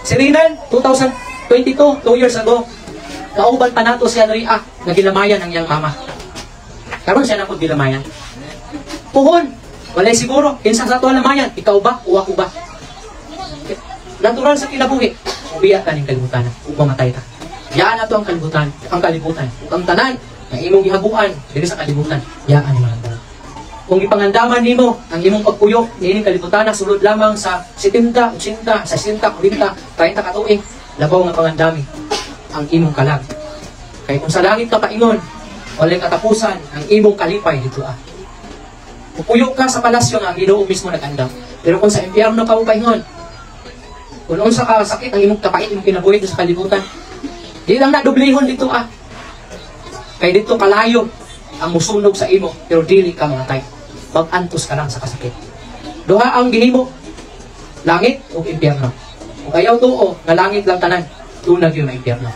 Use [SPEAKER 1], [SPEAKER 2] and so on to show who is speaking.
[SPEAKER 1] Si Rinan, 2022, 2 years ago, kauban pa nato siya ria, nagilamayan ang iyang mama. Karon siya na po gilamayan. Puhon, walay siguro, kinsa sa ito alamayan, ikaw ba, o ako ba? Natural sa kinabuhi, ubiya ka ng kalibutan, upang matay ka. Yaan na ito ang kalibutan, ang tanan, ang imong gihabuan, dili sa kalibutan, yaan mo lang. Kung ipangandaman nimo ang imong pagpuyok, niining kalibutan, sulod lamang sa 70, 80, 60, 40, 30 katuig, labaw nga pangandami ang imong kalag. Kaya kung sa langit ka paingon, walay katapusan ang imong kalipay dito Pupuyok ka sa palasyo nga ang Ginoo mismo nag-andam. Pero kung sa impyerno ka mo paingon, kung unsa ka sakit ang imong kapait, imong kinabuhi sa kalibutan, di lang nadublihon dito Kaya dito kalayo ang musunog sa imo, pero dili ka matay. Mag-antos ka lang sa kasakit. Duha ang gihimo, langit o impyerno. Kung ayaw tuo, nga langit lang tanan, tunag yun na impyerno.